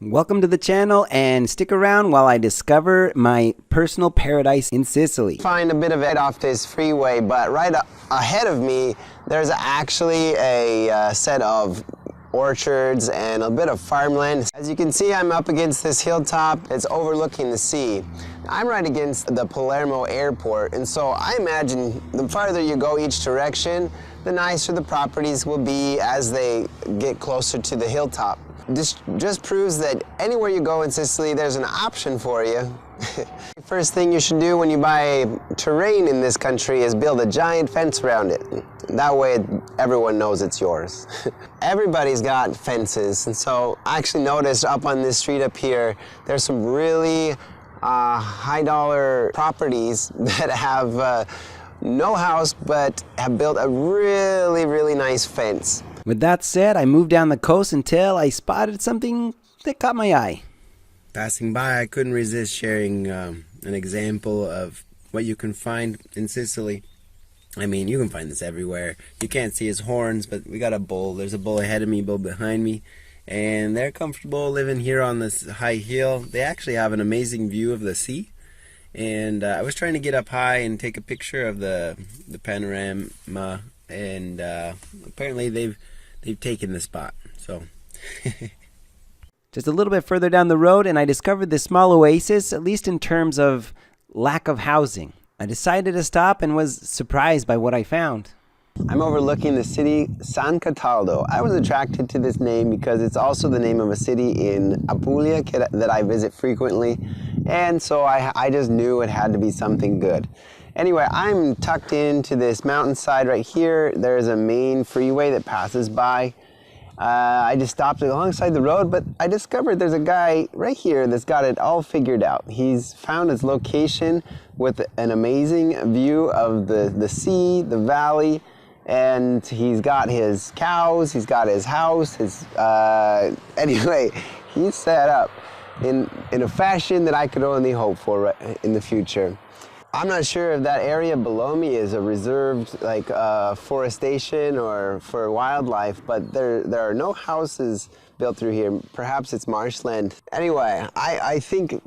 Welcome to the channel and stick around while I discover my personal paradise in Sicily. Find a bit of it off this freeway, but right ahead of me there's actually a set of orchards and a bit of farmland. As you can see, I'm up against this hilltop. It's overlooking the sea. I'm right against the Palermo airport, and so I imagine the farther you go each direction, the nicer the properties will be as they get closer to the hilltop. This just proves that anywhere you go in Sicily, there's an option for you. First thing you should do when you buy terrain in this country is build a giant fence around it. That way everyone knows it's yours. Everybody's got fences, and so I actually noticed up on this street up here, there's some really high dollar properties that have no house but have built a really nice fence. With that said, I moved down the coast until I spotted something that caught my eye. Passing by, I couldn't resist sharing an example of what you can find in Sicily. I mean, you can find this everywhere. You can't see his horns, but we got a bull. There's a bull ahead of me, bull behind me, and they're comfortable living here on this high hill. They actually have an amazing view of the sea, and I was trying to get up high and take a picture of the panorama, and apparently they've taken the spot. So Just a little bit further down the road and I discovered this small oasis, at least in terms of lack of housing. I decided to stop and was surprised by what I found. I'm overlooking the city San Cataldo. I was attracted to this name because it's also the name of a city in Apulia that I visit frequently, and so I just knew it had to be something good. Anyway, I'm tucked into this mountainside right here. There's a main freeway that passes by. I just stopped alongside the road, but I discovered there's a guy right here that's got it all figured out. He's found his location with an amazing view of the sea, the valley, and he's got his cows, he's got his house, anyway, he's set up in a fashion that I could only hope for in the future. I'm not sure if that area below me is a reserved forestation or for wildlife, but there are no houses built through here. Perhaps it's marshland. Anyway, I think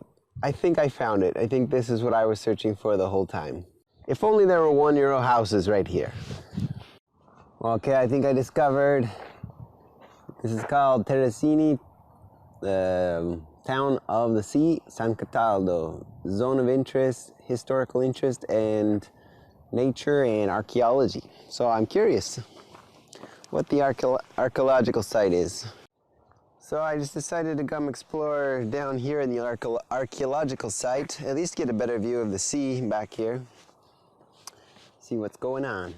I found it. I think this is what I was searching for the whole time. If only there were €1 houses right here. Okay, I think I discovered, this is called Terracini, town of the sea, San Cataldo, zone of interest, historical interest, and nature and archaeology. So I'm curious what the archaeological site is. So I just decided to come explore down here in the archaeological site, at least get a better view of the sea back here, see what's going on.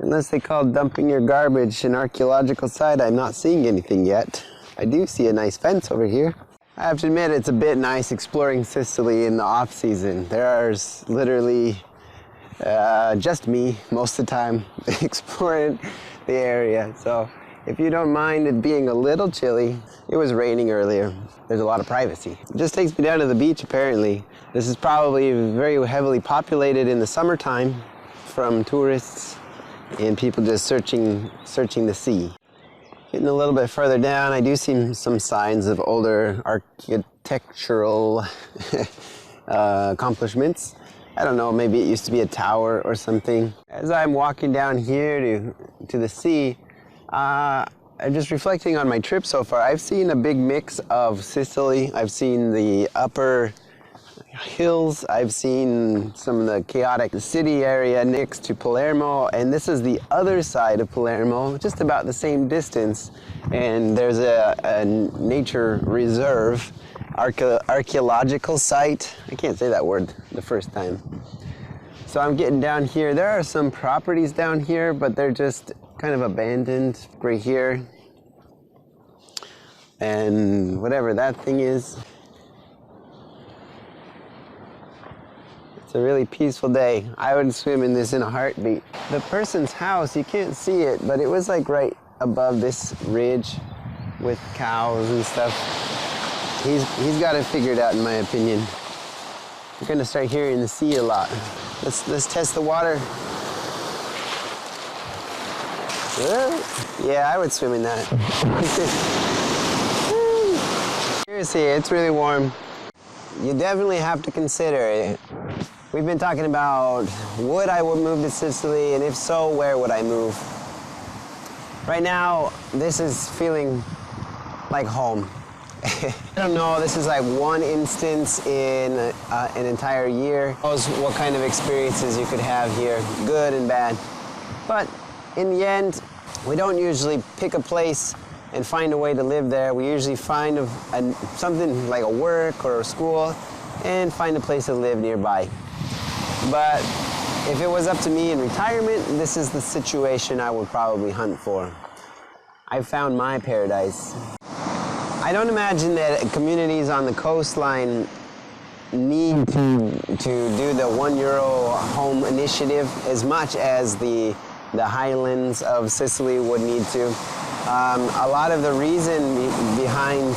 Unless they call dumping your garbage an archaeological site, I'm not seeing anything yet. I do see a nice fence over here. I have to admit, it's a bit nice exploring Sicily in the off-season. There's literally just me most of the time exploring the area. So if you don't mind it being a little chilly, it was raining earlier. There's a lot of privacy. It just takes me down to the beach, apparently. This is probably very heavily populated in the summertime from tourists and people just searching the sea. Getting a little bit further down, I do see some signs of older architectural accomplishments. I don't know, maybe it used to be a tower or something. As I'm walking down here to the sea, I'm just reflecting on my trip so far. I've seen a big mix of Sicily. I've seen the upper hills. I've seen some of the chaotic city area next to Palermo, and this is the other side of Palermo, just about the same distance, and there's a nature reserve, archaeological site. I can't say that word the first time. So I'm getting down here. There are some properties down here, but they're just kind of abandoned right here, and whatever that thing is. It's a really peaceful day. I would swim in this in a heartbeat. The person's house, you can't see it, but it was like right above this ridge with cows and stuff. He's got it figured out, in my opinion. We're gonna start hearing the sea a lot. Let's test the water. Yeah, I would swim in that. seriously, it's really warm. You definitely have to consider it. We've been talking about would I move to Sicily, and if so, where would I move? Right now, this is feeling like home. I don't know, this is like one instance in an entire year. Who knows what kind of experiences you could have here, good and bad. But in the end, we don't usually pick a place and find a way to live there. We usually find something like a work or a school and find a place to live nearby. But if it was up to me in retirement, this is the situation I would probably hunt for. I found my paradise. I don't imagine that communities on the coastline need to do the €1 home initiative as much as the highlands of Sicily would need to. A lot of the reason behind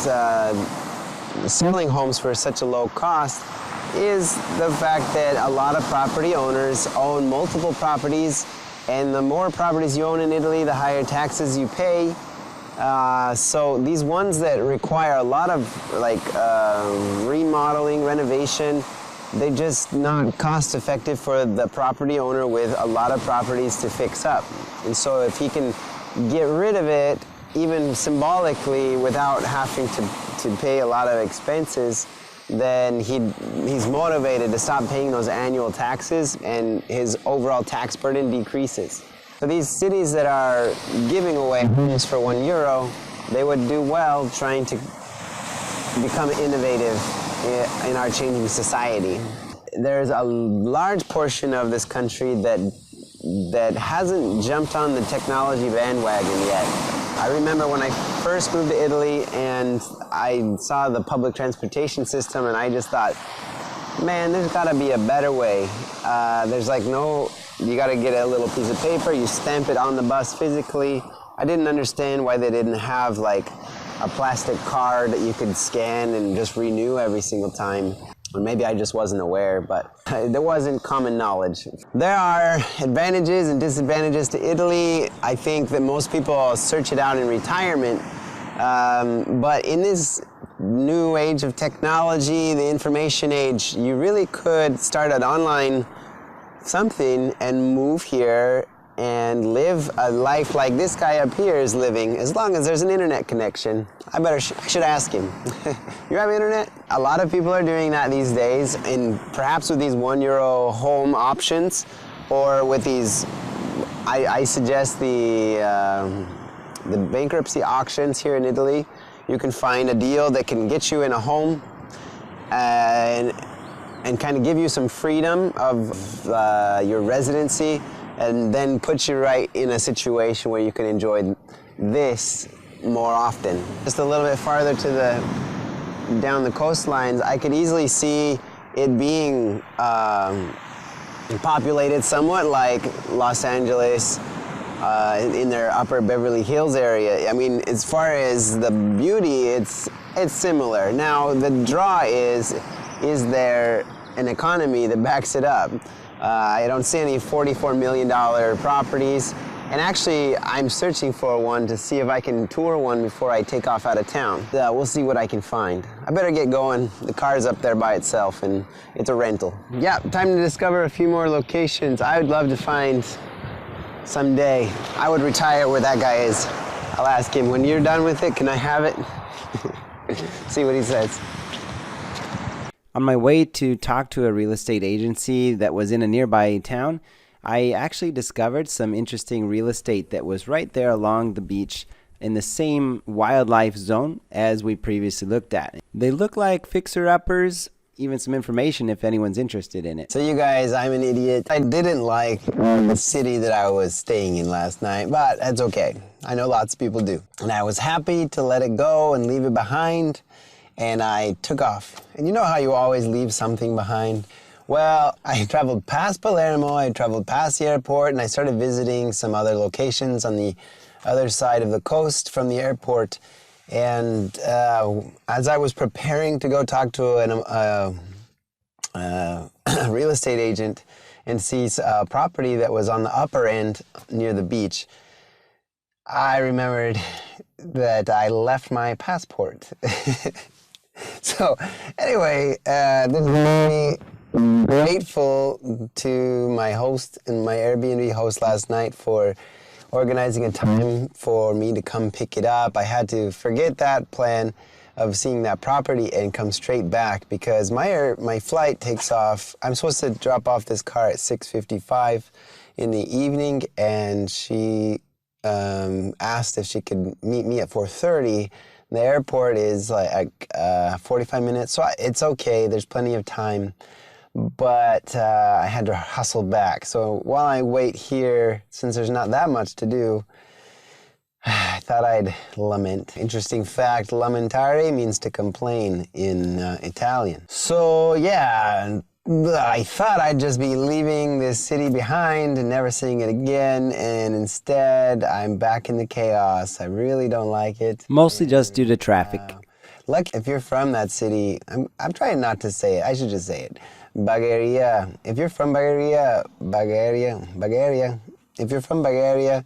selling homes for such a low cost is the fact that a lot of property owners own multiple properties, and the more properties you own in Italy, the higher taxes you pay. So these ones that require a lot of remodeling, renovation, they're just not cost effective for the property owner with a lot of properties to fix up. And so if he can get rid of it, even symbolically, without having to pay a lot of expenses, then he's motivated to stop paying those annual taxes, and his overall tax burden decreases. So these cities that are giving away homes for €1, they would do well trying to become innovative in our changing society. There's a large portion of this country that hasn't jumped on the technology bandwagon yet. I remember when I first moved to Italy and I saw the public transportation system, and I just thought, man, there's got to be a better way. There's like you got to get a little piece of paper, you stamp it on the bus physically. I didn't understand why they didn't have like a plastic card that you could scan and just renew every single time. Or maybe I just wasn't aware, but there wasn't common knowledge. There are advantages and disadvantages to Italy. I think that most people search it out in retirement. But in this new age of technology, the information age, you really could start an online something and move here and live a life like this guy up here is living, as long as there's an internet connection. I should ask him. You have internet? A lot of people are doing that these days, and perhaps with these €1 home options, or with these, I suggest the bankruptcy auctions here in Italy. You can find a deal that can get you in a home and kind of give you some freedom of your residency, and then put you right in a situation where you can enjoy this more often. Just a little bit farther down the coastlines, I could easily see it being populated somewhat like Los Angeles, in their upper Beverly Hills area. I mean, as far as the beauty, it's similar. Now, the draw is there an economy that backs it up? I don't see any $44 million properties. And actually, I'm searching for one to see if I can tour one before I take off out of town. We'll see what I can find. I better get going. The car's up there by itself, and it's a rental. Yeah, time to discover a few more locations. I would love to find someday. I would retire where that guy is. I'll ask him, when you're done with it, can I have it? See what he says. On my way to talk to a real estate agency that was in a nearby town, I actually discovered some interesting real estate that was right there along the beach in the same wildlife zone as we previously looked at. They look like fixer-uppers, even some information if anyone's interested in it. So you guys, I'm an idiot. I didn't like the city that I was staying in last night, but that's okay. I know lots of people do. And I was happy to let it go and leave it behind. And I took off. And you know how you always leave something behind? Well, I traveled past Palermo, I traveled past the airport, and I started visiting some other locations on the other side of the coast from the airport. And as I was preparing to go talk to a real estate agent and see a property that was on the upper end near the beach, I remembered that I left my passport. So anyway, this is me grateful to my host and my Airbnb host last night for organizing a time for me to come pick it up. I had to forget that plan of seeing that property and come straight back because my flight takes off. I'm supposed to drop off this car at 6:55 in the evening, and she asked if she could meet me at 4:30. The airport is like 45 minutes, so it's okay. There's plenty of time, but I had to hustle back. So while I wait here, since there's not that much to do, I thought I'd lament. Interesting fact, lamentare means to complain in Italian. So yeah, I thought I'd just be leaving this city behind and never seeing it again, and instead I'm back in the chaos. I really don't like it. Mostly just due to traffic. Like if you're from that city, I'm trying not to say it. I should just say it. Bagheria. If you're from Bagheria. If you're from Bagheria,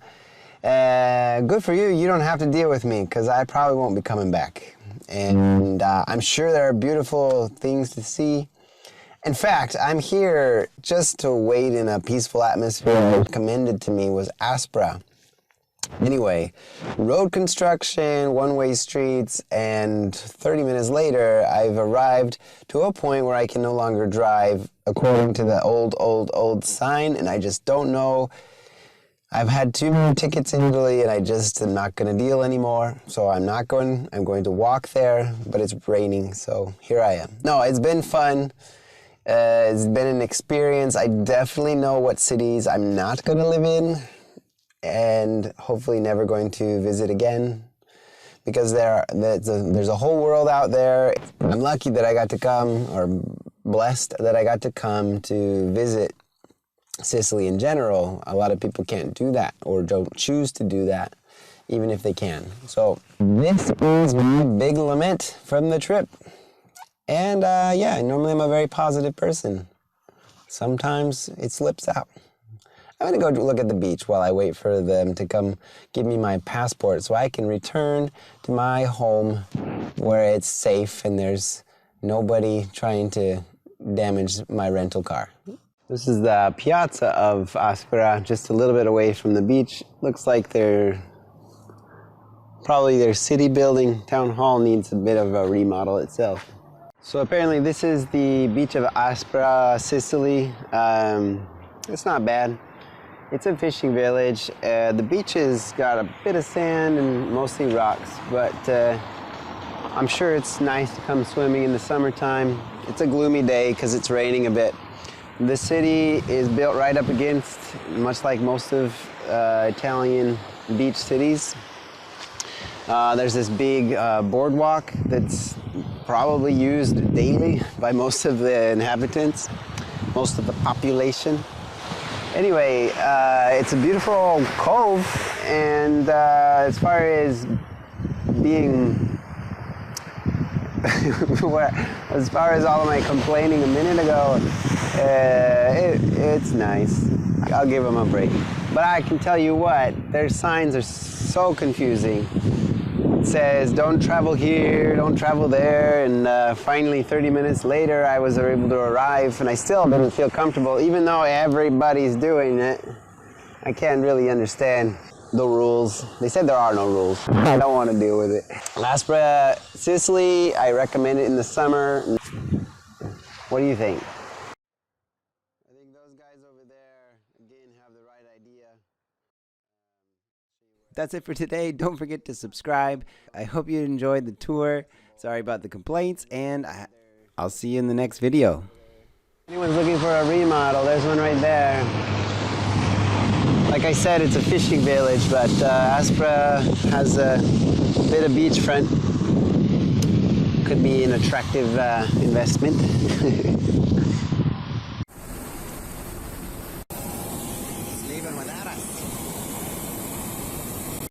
good for you. You don't have to deal with me because I probably won't be coming back. And I'm sure there are beautiful things to see. In fact, I'm here just to wait in a peaceful atmosphere. Recommended to me was Aspra. Anyway, road construction, one-way streets, and 30 minutes later, I've arrived to a point where I can no longer drive according to the old sign, and I just don't know. I've had 2 more tickets in Italy, and I just am not going to deal anymore, so I'm not going. I'm going to walk there, but it's raining, so here I am. No, it's been fun. It's been an experience. I definitely know what cities I'm not going to live in and hopefully never going to visit again because there's a whole world out there. I'm lucky that I got to come, or blessed that I got to come to visit Sicily in general. A lot of people can't do that or don't choose to do that, even if they can. So this is my big lament from the trip. And yeah, normally I'm a very positive person. Sometimes it slips out. I'm going to go look at the beach while I wait for them to come give me my passport so I can return to my home where it's safe and there's nobody trying to damage my rental car. This is the piazza of Aspera, just a little bit away from the beach. Looks like probably their city building. Town hall needs a bit of a remodel itself. So apparently this is the beach of Aspera, Sicily. It's not bad. It's a fishing village. The beach has got a bit of sand and mostly rocks, but I'm sure it's nice to come swimming in the summertime. It's a gloomy day because it's raining a bit. The city is built right up against, much like most of Italian beach cities. There's this big boardwalk that's probably used daily by most of the inhabitants, most of the population. Anyway, it's a beautiful cove, and as far as being, as far as all of my complaining a minute ago, it's nice. I'll give them a break. But I can tell you what, their signs are so confusing. It says, don't travel here, don't travel there, and finally 30 minutes later I was able to arrive, and I still didn't feel comfortable, even though everybody's doing it. I can't really understand the rules. They said there are no rules. I don't want to deal with it. Aspera, Sicily, I recommend it in the summer. What do you think? I think those guys over there, again, have the right idea. That's it for today. Don't forget to subscribe. I hope you enjoyed the tour. Sorry about the complaints, and I'll see you in the next video. Anyone's looking for a remodel, there's one right there. Like I said, it's a fishing village, but Aspera has a bit of beachfront. Could be an attractive investment.